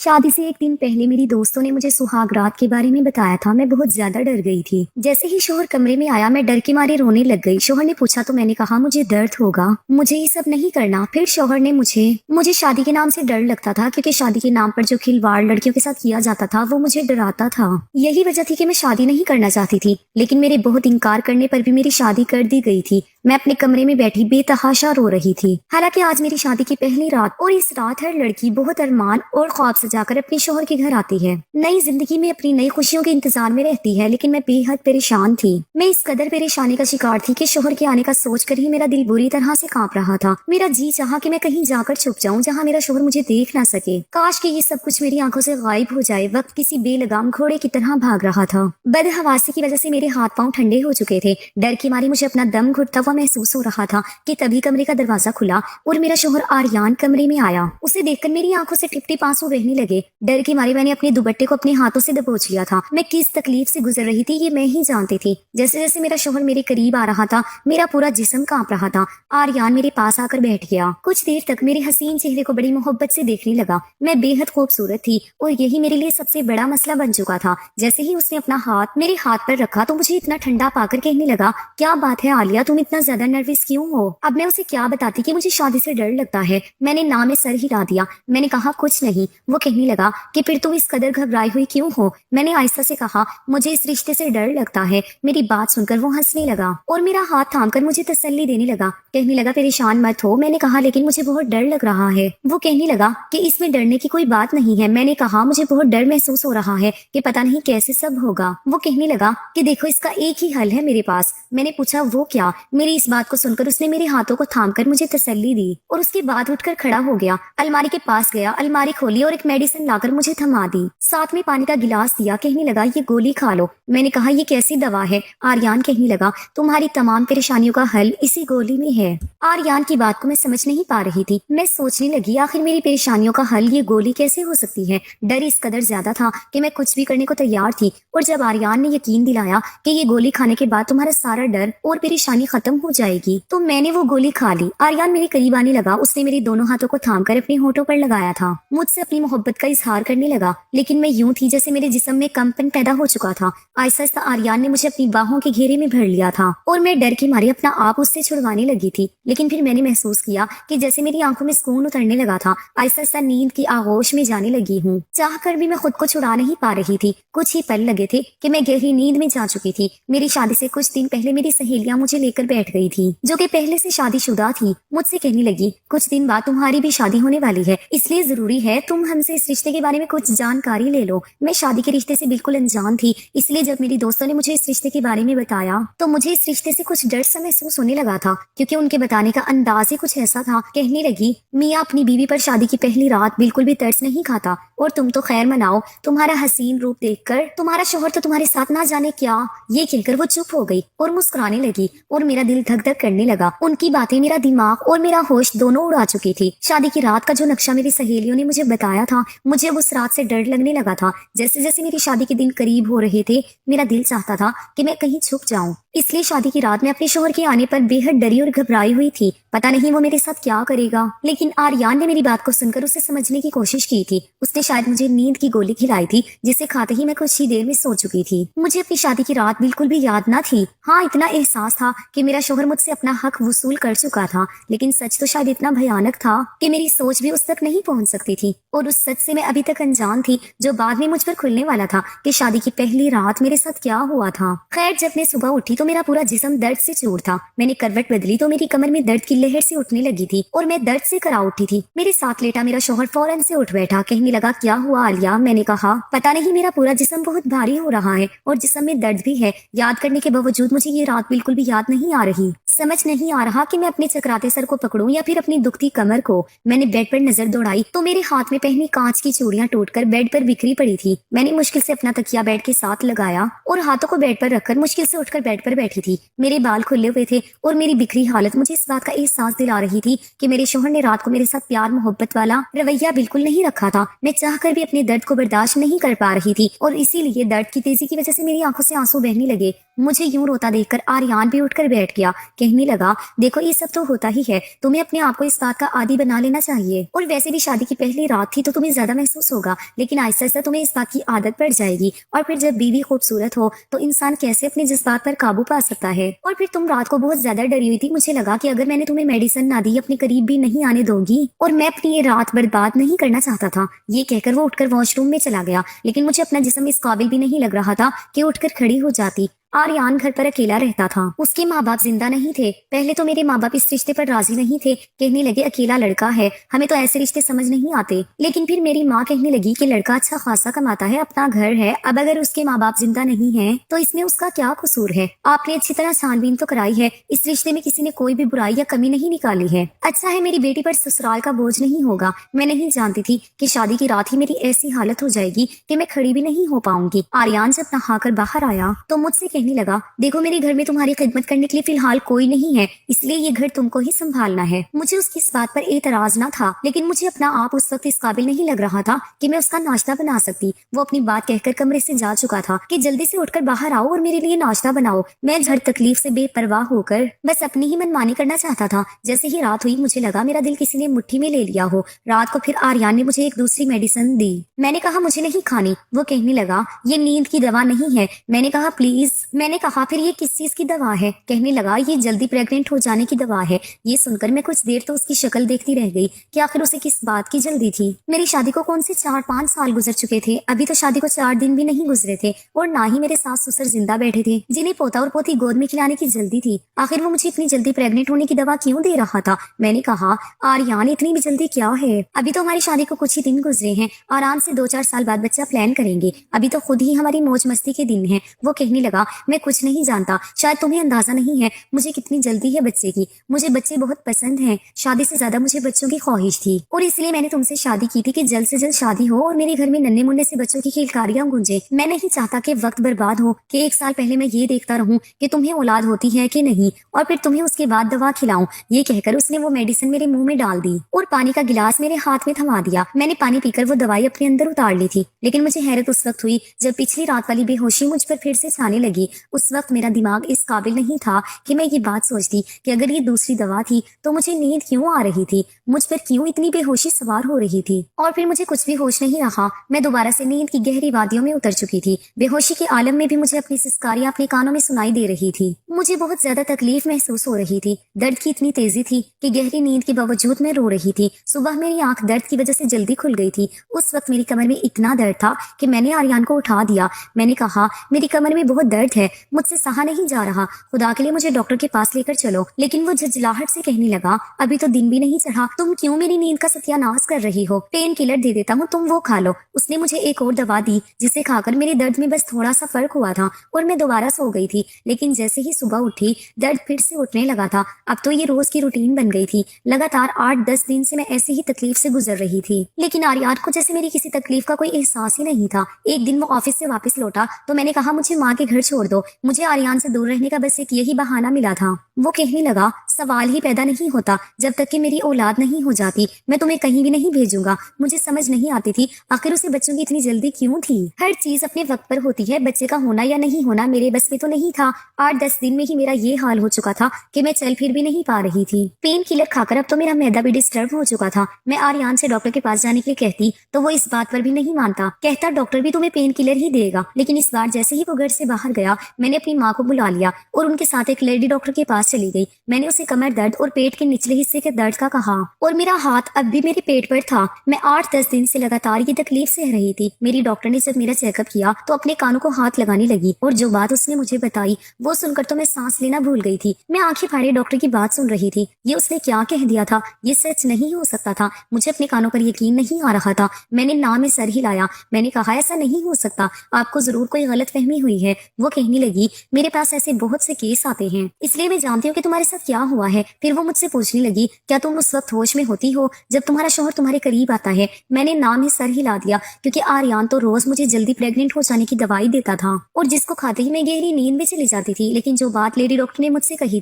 शादी से एक दिन पहले मेरी दोस्तों ने मुझे सुहाग रात के बारे में बताया था। मैं बहुत ज्यादा डर गई थी। जैसे ही शोहर कमरे में आया मैं डर के मारे रोने लग गई। शोहर ने पूछा तो मैंने कहा मुझे दर्द होगा, मुझे ये सब नहीं करना। फिर शोहर ने मुझे शादी के नाम से डर लगता था, क्योंकि शादी के नाम पर जो खिलवाड़ लड़कियों के साथ किया जाता था वो मुझे डराता था। यही वजह थी कि मैं शादी नहीं करना चाहती थी, लेकिन मेरे बहुत इनकार करने पर भी मेरी शादी कर दी गई थी। मैं अपने कमरे में बैठी बेतहाशा रो रही थी। हालांकि आज मेरी शादी की पहली रात, और इस रात हर लड़की बहुत अरमान और ख्वाब सजाकर अपने शोहर के घर आती है, नई जिंदगी में अपनी नई खुशियों के इंतजार में रहती है। लेकिन मैं बेहद परेशान थी। मैं इस कदर परेशानी का शिकार थी कि शोहर के आने का सोचकर ही मेरा दिल बुरी तरह से कांप रहा था। मेरा जी चाहा कि मैं कहीं जाकर छुप जाऊं जहां मेरा शोहर मुझे देख ना सके। काश कि ये सब कुछ मेरी आंखों से गायब हो जाए। वक्त किसी बेलगाम घोड़े की तरह भाग रहा था। बदहवासी की वजह से मेरे हाथ पांव ठंडे हो चुके थे। डर की मारी मुझे अपना दम घुटता हुआ महसूस हो रहा था कि तभी कमरे का दरवाजा खुला और मेरा शोहर आर्यान कमरे में आया। उसे देखकर मेरी आंखों से टिप टिप आंसू बहने लगे। डर की मारी मैंने अपने दुपट्टे को अपने हाथों से दबोच लिया था। मैं किस तकलीफ से गुजर रही थी ये मैं ही जानती थी। जैसे जैसे मेरा शोहर मेरे करीब आ रहा था मेरा पूरा जिस्म कांप रहा था। आर्यान मेरे पास आकर बैठ गया। कुछ देर तक मेरे हसीन चेहरे को बड़ी मोहब्बत से देखने लगा। मैं बेहद खूबसूरत थी और यही मेरे लिए सबसे बड़ा मसला बन चुका था। जैसे ही उसने अपना हाथ मेरे हाथ पर रखा तो मुझे इतना ठंडा पाकर कहने लगा, क्या बात है आलिया, तुम इतना ज्यादा नर्वस क्यों हो? अब मैं उसे क्या बताती कि मुझे शादी से डर लगता है। मैंने ना में सर हिला दिया। मैंने कहा कुछ नहीं। वो कहने लगा कि फिर तुम इस कदर घबराई हुई क्यों हो? मैंने आयशा से कहा मुझे इस रिश्ते से डर लगता है। मेरी बात सुनकर वो हंसने लगा और मेरा हाथ थामकर मुझे तसल्ली देने लगा। कहने लगा परेशान मत हो। मैंने कहा लेकिन मुझे बहुत डर लग रहा है। वो कहने लगा कि इसमें डरने की कोई बात नहीं है। मैंने कहा मुझे बहुत डर महसूस हो रहा है कि पता नहीं कैसे सब होगा। वो कहने लगा कि देखो इसका एक ही हल है मेरे पास। मैंने पूछा वो क्या? मेरी इस बात को सुनकर उसने मेरे हाथों को थामकर मुझे तसल्ली दी और उसके बाद उठकर खड़ा हो गया। अलमारी के पास गया, अलमारी खोली और एक मेडिसिन लाकर मुझे थमा दी। साथ में पानी का गिलास दिया। कहने लगा ये गोली खा लो। मैंने कहा ये कैसी दवा है? आर्यान कहने लगा तुम्हारी तमाम परेशानियों का हल इसी गोली में है। आर्यान की बात को मैं समझ नहीं पा रही थी। मैं सोचने लगी आखिर मेरी परेशानियों का हल ये गोली कैसे हो सकती है। डर इस कदर ज्यादा था कि मैं कुछ भी करने को तैयार थी। और जब आर्यान ने यकीन दिलाया कि ये गोली खाने के बाद तुम्हारा सारा डर और परेशानी खत्म हो जाएगी, तो मैंने वो गोली खा ली। आर्यान मेरे करीब आने लगा। उसने मेरे दोनों हाथों को थामकर अपने होठों पर लगाया था। मुझसे अपनी मोहब्बत का इजहार करने लगा, लेकिन मैं यूं थी जैसे मेरे जिस्म में कंपन पैदा हो चुका था। आहिस्ता आहिस्ता आर्यान ने मुझे अपनी बाहों के घेरे में भर लिया था और मैं डर के मारे अपना आप उससे छुड़वाने लगी थी। लेकिन फिर मैंने महसूस किया कि जैसे मेरी आंखों में सुकून उतरने लगा था। आहिस्ता आहिस्ता नींद की आगोश में जाने लगी हूँ। चाह कर भी मैं खुद को छुड़ा नहीं पा रही थी। कुछ ही पल लगे थे कि मैं गहरी नींद में जा चुकी थी। मेरी शादी से कुछ दिन पहले मेरी सहेलियां मुझे लेकर बैठ गई थी, जो कि पहले से शादीशुदा थी। मुझसे कहने लगी कुछ दिन बाद तुम्हारी भी शादी होने वाली है, इसलिए जरूरी है तुम हमसे इस रिश्ते के बारे में कुछ जानकारी ले लो। मैं शादी के रिश्ते से बिल्कुल अनजान थी, इसलिए जब मेरी दोस्तों ने मुझे इस रिश्ते के बारे में बताया तो मुझे इस रिश्ते से कुछ डर सा महसूस होने लगा था, क्योंकि उनके बताने का अंदाज ही कुछ ऐसा था। कहने लगी मियाँ अपनी बीवी पर शादी की पहली रात बिल्कुल भी तरस नहीं खाता, और तुम तो खैर मनाओ, तुम्हारा हसीन रूप देखकर तुम्हारा शोहर तो तुम्हारे साथ ना जाने क्या। ये कहकर वो चुप हो गई और मुस्कुराने लगी और मेरा दिल धक धक करने लगा। उनकी बातें मेरा दिमाग और मेरा होश दोनों उड़ा चुकी थी। शादी की रात का जो नक्शा मेरी सहेलियों ने मुझे बताया था, मुझे उस रात से डर लगने लगा था। जैसे जैसे मेरी शादी के दिन करीब हो रहे थे मेरा दिल चाहता था कि मैं कहीं छुप जाऊं। इसलिए शादी की रात में अपने शोहर के आने पर बेहद डरी और घबराई हुई थी। पता नहीं वो मेरे साथ क्या करेगा। लेकिन आर्यान ने मेरी बात को सुनकर उसे समझने की कोशिश की थी। उसने शायद मुझे नींद की गोली खिलाई थी, जिसे खाते ही मैं कुछ ही देर में सो चुकी थी। मुझे अपनी शादी की रात बिल्कुल भी याद न थी। हाँ, इतना एहसास था कि मेरा शोहर मुझसे अपना हक वसूल कर चुका था, लेकिन सच तो शायद इतना भयानक था कि मेरी सोच भी उस तक नहीं पहुंच सकती थी। और उस सच से मैं अभी तक अनजान थी, जो बाद में मुझ पर खुलने वाला था कि शादी की पहली रात मेरे साथ क्या हुआ था। खैर, जब मैं सुबह उठी तो मेरा पूरा जिस्म दर्द से चूर था। मैंने करवट बदली तो मेरी कमर में दर्द की लहर से उठने लगी थी और मैं दर्द से करा उठी थी। मेरे साथ लेटा मेरा शोहर फौरन से उठ बैठा। कहने लगा क्या हुआ आलिया? मैंने कहा पता नहीं, मेरा पूरा जिस्म बहुत भारी हो रहा है और जिस्म में दर्द भी है। याद करने के बावजूद मुझे ये रात बिल्कुल भी याद नहीं आ रही। समझ नहीं आ रहा कि मैं अपने चकराते सर को पकड़ूं या फिर अपनी दुखती कमर को। मैंने बेड पर नजर दौड़ाई तो मेरे हाथ में पहनी कांच की चूड़ियां टूटकर बेड पर बिखरी पड़ी थी। मैंने मुश्किल से अपना तकिया बेड के साथ लगाया और हाथों को बेड पर रखकर मुश्किल से उठकर बेड पर बैठी थी। मेरे बाल खुले हुए थे और मेरी बिखरी हालत मुझे इस बात का एहसास दिला रही थी कि मेरे शोहर ने रात को मेरे साथ प्यार मोहब्बत वाला रवैया बिल्कुल नहीं रखा था। मैं चाहकर भी अपने दर्द को बर्दाश्त नहीं कर पा रही थी और इसीलिए दर्द की तेजी की वजह से मेरी आंखों से आंसू बहने लगे मुझे यूं रोता देखकर आर्यान भी उठकर बैठ गया। कहने लगा, देखो ये सब तो होता ही है, तुम्हें अपने आप को इस बात का आदी बना लेना चाहिए। और वैसे भी शादी की पहली रात थी तो तुम्हें ज्यादा महसूस होगा, लेकिन आहिस्ता आहिस्ता तुम्हें इस बात की आदत पड़ जाएगी। और फिर जब बीवी खूबसूरत हो तो इंसान कैसे अपने जज्बात पर काबू पा सकता है। और फिर तुम रात को बहुत ज्यादा डरी हुई थी। मुझे लगा कि अगर मैंने तुम्हें मेडिसिन ना दी अपने करीब भी नहीं आने दोगी, और मैं अपनी ये रात बर्बाद नहीं करना चाहता था। ये कहकर वो उठकर वॉशरूम में चला गया, लेकिन मुझे अपना जिस्म इस काबिल भी नहीं लग रहा था कि उठकर खड़ी हो जाती। आर्यान घर पर अकेला रहता था। उसके माँ बाप जिंदा नहीं थे। पहले तो मेरे माँ बाप इस रिश्ते पर राजी नहीं थे। कहने लगे अकेला लड़का है, हमें तो ऐसे रिश्ते समझ नहीं आते। लेकिन फिर मेरी माँ कहने लगी कि लड़का अच्छा खासा कमाता है, अपना घर है, अब अगर उसके माँ बाप जिंदा नहीं है तो इसमें उसका क्या कसूर है। आपने अच्छी तरह छानबीन तो कराई है, इस रिश्ते में किसी ने कोई भी बुराई या कमी नहीं निकाली है। अच्छा है मेरी बेटी पर ससुराल का बोझ नहीं होगा। मैं नहीं जानती थी कि शादी की रात ही मेरी ऐसी हालत हो जाएगी कि मैं खड़ी भी नहीं हो पाऊंगी। आर्यान जब नहाकर बाहर आया तो मुझसे कहने लगा, देखो मेरे घर में तुम्हारी खिदमत करने के लिए फिलहाल कोई नहीं है, इसलिए ये घर तुमको ही संभालना है। मुझे उसकी इस बात पर एतराज ना था, लेकिन मुझे अपना आप उस वक्त इस काबिल नहीं लग रहा था कि मैं उसका नाश्ता बना सकती। वो अपनी बात कहकर कमरे से जा चुका था कि जल्दी से उठकर बाहर आओ और मेरे लिए नाश्ता बनाओ। मैं हर तकलीफ से बेपरवाह होकर बस अपनी ही मनमानी करना चाहता था। जैसे ही रात हुई मुझे लगा मेरा दिल किसी ने मुट्ठी में ले लिया हो। रात को फिर आर्यान ने मुझे एक दूसरी मेडिसिन दी। मैंने कहा मुझे नहीं खानी। वो कहने लगा, ये नींद की दवा नहीं है। मैंने कहा प्लीज। मैंने कहा फिर ये किस चीज की दवा है। कहने लगा, ये जल्दी प्रेग्नेंट हो जाने की दवा है। ये सुनकर मैं कुछ देर तो उसकी शक्ल देखती रह गई कि आखिर उसे किस बात की जल्दी थी। मेरी शादी को कौन से 4-5 साल गुजर चुके थे, अभी तो शादी को 4 दिन भी नहीं गुजरे थे, और ना ही मेरे सास ससुर जिंदा बैठे थे जिन्हें पोता और पोती गोद में खिलाने की जल्दी थी। आखिर वो मुझे इतनी जल्दी प्रेग्नेंट होने की दवा क्यों दे रहा था। मैंने कहा, आर्यान इतनी भी जल्दी क्या है, अभी तो हमारी शादी को कुछ ही दिन गुजरे हैं, आराम से 2-4 साल बाद बच्चा प्लान करेंगे, अभी तो खुद ही हमारी मौज मस्ती के दिन है। वो कहने लगा, मैं कुछ नहीं जानता, शायद तुम्हें अंदाजा नहीं है मुझे कितनी जल्दी है बच्चे की। मुझे बच्चे बहुत पसंद हैं, शादी से ज्यादा मुझे बच्चों की ख्वाहिश थी, और इसलिए मैंने तुमसे शादी की थी कि जल्द से जल्द शादी हो और मेरे घर में नन्हे मुन्ने से बच्चों की खिलकारियां गूंजे। मैं नहीं चाहता कि वक्त बर्बाद हो कि 1 साल पहले मैं ये देखता रहूं कि तुम्हें औलाद होती है कि नहीं, और फिर तुम्हें उसके बाद दवा खिलाऊं। ये कहकर उसने वो मेडिसिन मेरे मुंह में डाल दी और पानी का गिलास मेरे हाथ में थमा दिया। मैंने पानी पीकर वो दवाई अपने अंदर उतार ली थी, लेकिन मुझे हैरत उस वक्त हुई जब पिछली रात वाली बेहोशी मुझ पर फिर से छाने लगी। उस वक्त मेरा दिमाग इस काबिल नहीं था कि मैं ये बात सोचती कि अगर ये दूसरी दवा थी तो मुझे नींद क्यों आ रही थी, मुझ पर क्यों इतनी बेहोशी सवार हो रही थी। और फिर मुझे कुछ भी होश नहीं रहा। मैं दोबारा से नींद की गहरी वादियों में उतर चुकी थी। बेहोशी के आलम में भी मुझे अपनी सिसकारियां अपने कानों में सुनाई दे रही थी। मुझे बहुत ज्यादा तकलीफ महसूस हो रही थी। दर्द की इतनी तेजी थी कि गहरी नींद के बावजूद मैं रो रही थी। सुबह मेरी आंख दर्द की वजह से जल्दी खुल गई थी। उस वक्त मेरी कमर में इतना दर्द था कि मैंने आर्यान को उठा दिया। मैंने कहा, मेरी कमर में बहुत दर्द है, मुझसे सहा नहीं जा रहा, खुदा के लिए मुझे डॉक्टर के पास लेकर चलो। लेकिन वो झुंझलाहट से कहने लगा, अभी तो दिन भी नहीं चढ़ा, तुम क्यों मेरी नींद का सत्यानाश कर रही हो। पेन किलर दे देता हूँ, तुम वो खा लो। उसने मुझे एक और दवा दी जिसे खाकर मेरे दर्द में बस थोड़ा सा फर्क हुआ था और मैं दोबारा सो गई थी। लेकिन जैसे ही सुबह उठी दर्द फिर से उठने लगा था। अब तो ये रोज की रूटीन बन गई थी। लगातार 8-10 दिन से मैं ऐसे ही तकलीफ से गुजर रही थी, लेकिन आर्यान को जैसे मेरी किसी तकलीफ का कोई एहसास ही नहीं था। एक दिन वो ऑफिस से वापस लौटा तो मैंने कहा, मुझे माँ के घर छोड़ दो, मुझे आर्यान से दूर रहने का बस एक यही बहाना मिला था। वो कहने लगा, सवाल ही पैदा नहीं होता, जब तक कि मेरी औलाद नहीं हो जाती मैं तुम्हें कहीं भी नहीं भेजूंगा। मुझे समझ नहीं आती थी आखिर उसे बच्चों की इतनी जल्दी क्यों थी। हर चीज अपने वक्त पर होती है, बच्चे का होना या नहीं होना मेरे बस में तो नहीं था। 8-10 दिन में ही मेरा ये हाल हो चुका था कि मैं चल फिर भी नहीं पा रही थी। पेन किलर खाकर अब तो मेरा मैदा भी डिस्टर्ब हो चुका था। मैं आर्यान से डॉक्टर के पास जाने के लिए कहती तो वो इस बात पर भी नहीं मानता, कहता डॉक्टर भी तुम्हें पेन किलर ही देगा। लेकिन इस बार जैसे ही वो घर से बाहर गया मैंने अपनी माँ को बुला लिया और उनके साथ एक लेडी डॉक्टर के पास चली गई। मैंने उसे कमर दर्द और पेट के निचले हिस्से के दर्द का कहा और मेरा हाथ अब भी मेरे पेट पर था। मैं 8-10 दिन से लगातार ये तकलीफ सह रही थी। मेरी डॉक्टर ने जब मेरा चेकअप किया तो अपने कानों को हाथ लगाने लगी और जो बात उसने मुझे बताई वो सुनकर तो मैं सांस लेना भूल गई थी। मैं आंखें फाड़े डॉक्टर की बात सुन रही थी। ये उसने क्या कह दिया था, ये सच नहीं हो सकता था। मुझे अपने कानों पर यकीन नहीं आ रहा था। मैंने ना में सर हिलाया। मैंने कहा, ऐसा नहीं हो सकता, आपको जरूर कोई गलत फहमी हुई है। वो कहने लगी, मेरे पास ऐसे बहुत से केस आते हैं, इसलिए मैं जानती हूँ कि तुम्हारे साथ क्या हुआ है। फिर वो मुझसे पूछने लगी, क्या तुम उस वक्त होश में होती हो जब तुम्हारा शौहर तुम्हारे करीब आता है। मैंने नाम ही सर हिला दिया क्योंकि आर्यान तो रोज मुझे जल्दी प्रेग्नेंट हो जाने की दवाई देता था और जिसको खाते ही मैं गहरी नींद में चली जाती थी। लेकिन जो बात लेडी डॉक्टर ने मुझसे कही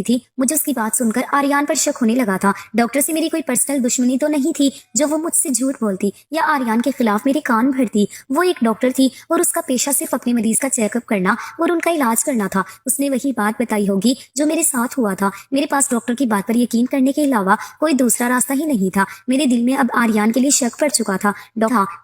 थी मुझे उसकी बात सुनकर आर्यान पर शक होने लगा था। डॉक्टर से मेरी कोई पर्सनल दुश्मनी तो नहीं थी जो वो मुझसे झूठ बोलती या आर्यान के खिलाफ मेरे कान भरती। वो एक डॉक्टर थी और उसका पेशा सिर्फ अपने मरीज का चेकअप करना और उनका इलाज करना था। उसने वही बात बताई होगी जो मेरे साथ हुआ था। मेरे पास डॉक्टर की बात पर यकीन करने के अलावा कोई दूसरा रास्ता ही नहीं था। मेरे दिल में अब आर्यन के लिए शक पड़ चुका था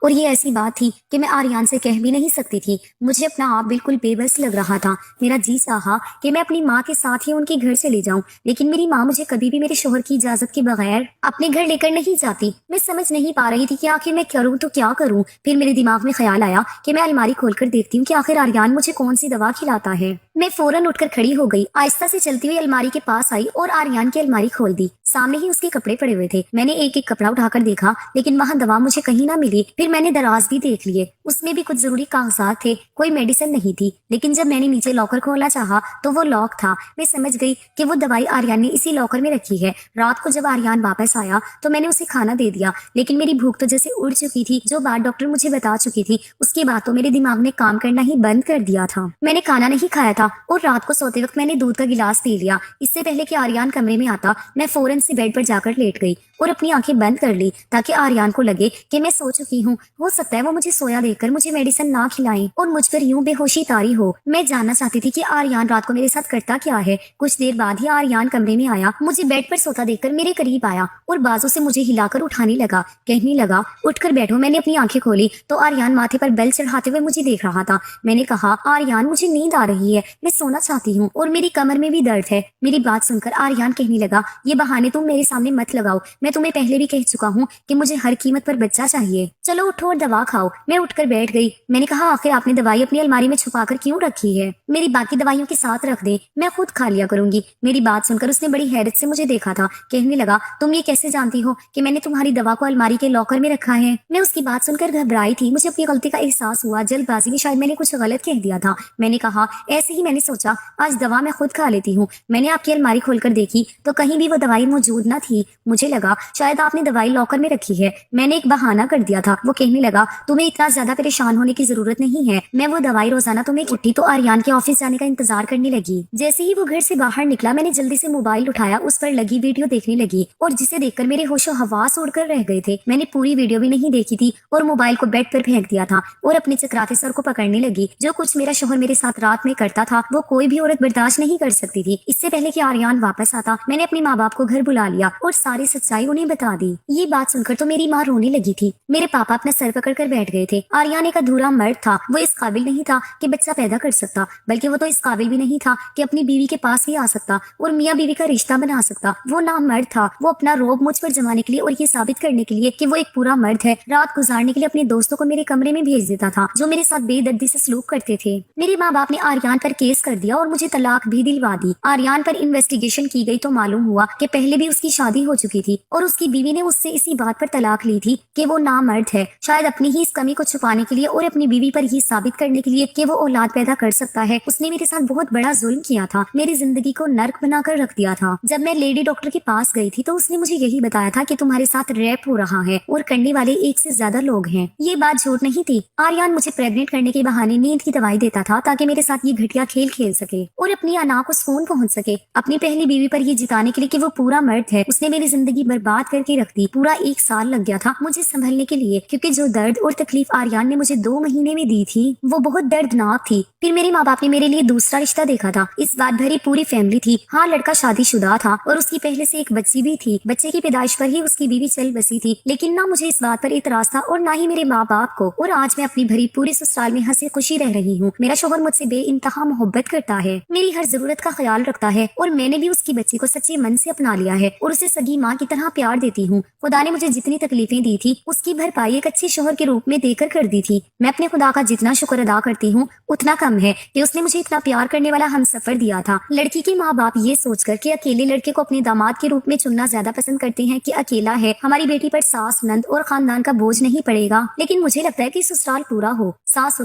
और ये ऐसी बात थी कि मैं आर्यन से कह भी नहीं सकती थी। मुझे अपना आप बिल्कुल बेबस लग रहा था। मेरा जी चाहा कि मैं अपनी माँ के साथ ही उनके घर चले जाऊं, लेकिन मेरी माँ मुझे कभी भी मेरे शोहर की इजाजत के बगैर अपने घर लेकर नहीं जाती। मैं समझ नहीं पा रही थी कि आखिर मैं करूं तो क्या करूं। फिर मेरे दिमाग में ख्याल आया कि मैं अलमारी खोलकर देखती हूँ कि आखिर आर्यन मुझे कौन सी दवा खिलाता है। मैं फौरन उठकर खड़ी हो गई, आहिस्ता से चलती हुई अलमारी के पास आई और आर्यन की अलमारी खोल दी। सामने ही उसके कपड़े पड़े हुए थे। मैंने एक एक कपड़ा उठाकर देखा, लेकिन वहाँ दवा मुझे कहीं ना मिली। फिर मैंने दराज भी देख लिए, उसमें भी कुछ जरूरी कागजात थे, कोई मेडिसिन नहीं थी। लेकिन जब मैंने नीचे लॉकर खोलना चाहा तो वो लॉक था। मैं समझ गई कि वो दवाई आर्यन ने इसी लॉकर में रखी है। रात को जब आर्यन वापस आया तो मैंने उसे खाना दे दिया, लेकिन मेरी भूख तो जैसे उड़ चुकी थी। जो बात डॉक्टर मुझे बता चुकी थी उसके बाद तो मेरे दिमाग ने काम करना ही बंद कर दिया था। मैंने खाना नहीं खाया था और रात को सोते वक्त मैंने दूध का गिलास पी लिया। इससे पहले कि आर्यन कमरे में आता मैं फौरन से बेड पर जाकर लेट गई और अपनी आंखें बंद कर ली ताकि आर्यन को लगे कि मैं सो चुकी हूँ। हो सकता है वो मुझे सोया देखकर मुझे मेडिसिन ना खिलाएं और मुझ पर यूं बेहोशी तारी हो। मैं जानना चाहती थी कि आर्यन रात को मेरे साथ करता क्या है। कुछ देर बाद ही आर्यन कमरे में आया, मुझे बेड पर सोता देखकर मेरे करीब आया और बाजू से मुझे हिलाकर उठाने लगा। कहने लगा, उठकर बैठो। मैंने अपनी आंखें खोली तो आर्यन माथे पर बेल्ट चढ़ाते हुए मुझे देख रहा था। मैंने कहा, आर्यन मुझे नींद आ रही है, मैं सोना चाहती हूँ और मेरी कमर में भी दर्द है। मेरी बात सुनकर आर्यन कहने लगा, ये बहाने तुम मेरे सामने मत लगाओ। मैं तुम्हें पहले भी कह चुका हूँ कि मुझे हर कीमत पर बच्चा चाहिए। चलो उठो और दवा खाओ। मैं उठकर बैठ गई। मैंने कहा, आखिर आपने दवाई अपनी अलमारी में छुपाकर क्यों रखी है? मेरी बाकी दवाइयों के साथ रख दे, मैं खुद खा लिया करूंगी। मेरी बात सुनकर उसने बड़ी हैरत से मुझे देखा था। कहने लगा, तुम ये कैसे जानती हो कि मैंने तुम्हारी दवा को अलमारी के लॉकर में रखा है? मैं उसकी बात सुनकर घबराई थी। मुझे अपनी गलती का एहसास हुआ। जल्दबाजी में शायद मैंने कुछ गलत कह दिया था। मैंने कहा, ऐसे ही मैंने सोचा आज दवा मैं खुद खा लेती हूँ। मैंने आपकी अलमारी खोलकर देखी तो कहीं भी वो दवाई मौजूद न थी। मुझे लगा शायद आपने दवाई लॉकर में रखी है। मैंने एक बहाना कर दिया था। वो कहने लगा, तुम्हें इतना ज्यादा परेशान होने की जरूरत नहीं है। मैं वो दवाई रोजाना तुम्हें उठी तो आर्यन के ऑफिस जाने का इंतजार करने लगी। जैसे ही वो घर से बाहर निकला मैंने जल्दी से मोबाइल उठाया, उस पर लगी वीडियो देखने लगी और जिसे देखकर मेरे होशो हवास उड़कर रह गए थे। मैंने पूरी वीडियो भी नहीं देखी थी और मोबाइल को बेड पर फेंक दिया था और अपने चकराते सर को पकड़ने लगी। जो कुछ मेरा शोहर मेरे साथ रात में करता था वो कोई भी औरत बर्दाश्त नहीं कर सकती थी। इससे पहले कि आर्यन वापस आता मैंने अपने माँ बाप को घर बुला लिया और सारी सच्चाई उन्हें बता दी। ये बात सुनकर तो मेरी माँ रोने लगी थी। मेरे पापा अपना सर पकड़ कर बैठ गए थे। आर्यन एक अधूरा मर्द था। वो इस काबिल नहीं था कि बच्चा पैदा कर सकता, बल्कि वो तो इस काबिल भी नहीं था कि अपनी बीवी के पास ही आ सकता और मियाँ बीवी का रिश्ता बना सकता। वो ना मर्द था। वो अपना रोब मुझ पर जमाने के लिए और ये साबित करने के लिए कि वो एक पूरा मर्द है, रात गुजारने के लिए अपने दोस्तों को मेरे कमरे में भेज देता था जो मेरे साथ बेदर्दी से सलूक करते थे। मेरे माँ बाप ने आर्यन पर केस कर दिया और मुझे तलाक भी दिलवा दी। आर्यन पर इन्वेस्टिगेशन की गई तो मालूम हुआ कि पहले भी उसकी शादी हो चुकी थी और उसकी बीवी ने उससे इसी बात पर तलाक ली थी कि वो नामर्द है। शायद अपनी ही इस कमी को छुपाने के लिए और अपनी बीवी पर ये साबित करने के लिए कि वो औलाद पैदा कर सकता है उसने मेरे साथ बहुत बड़ा जुल्म किया था। मेरी जिंदगी को नर्क बनाकर रख दिया था। जब मैं लेडी डॉक्टर के पास गई थी तो उसने मुझे यही बताया था कि तुम्हारे साथ रेप हो रहा है और करने वाले एक से ज्यादा लोग हैं। ये बात झूठ नहीं थी। आर्यन मुझे प्रेग्नेंट करने के बहाने नींद की दवाई देता था ताकि मेरे साथ ये घटिया खेल खेल सके और अपनी अना को सुकून पहुंच सके। अपनी पहली बीवी पर ये जिताने के लिए कि वो पूरा मर्द है उसने मेरी जिंदगी बर्बाद करके रख दी। पूरा 1 साल लग गया था मुझे संभलने के लिए, क्योंकि जो दर्द और तकलीफ आर्यन ने मुझे 2 महीने में दी थी वो बहुत दर्दनाक थी। फिर मेरे माँ बाप ने मेरे लिए दूसरा रिश्ता देखा था। इस बात भरी पूरी फैमिली थी। हाँ, लड़का शादीशुदा था और उसकी पहले से एक बच्ची भी थी। बच्चे की पैदाइश पर ही उसकी बीवी चल बसी थी, लेकिन ना मुझे इस बात पर इतराज था और ना ही मेरे माँ बाप को। और आज मैं अपनी भरी पूरी ससुराल में हंसी खुशी रह रही हूँ। मेरा शोहर मुझसे बेइंतहा मोहब्बत करता है, मेरी हर जरूरत का ख्याल रखता है और मैंने भी उसकी बच्ची को सच्चे मन से अपना लिया है और उसे सगी माँ की तरह प्यार देती हूँ। खुदा ने मुझे जितनी तकलीफें दी थी उसकी भरपाई एक अच्छे शोहर के रूप में देकर कर दी थी। मैं अपने खुदा का जितना शुक्र अदा करती हूँ उतना कम है कि उसने मुझे इतना प्यार करने वाला हमसफर दिया था। लड़की के माँ बाप ये सोचकर कि अकेले लड़के को अपने दामाद के रूप में चुनना ज्यादा पसंद करते हैं कि अकेला है, हमारी बेटी पर सास नंद और खानदान का बोझ नहीं पड़ेगा। लेकिन मुझे लगता है कि ससुराल पूरा हो, सास हो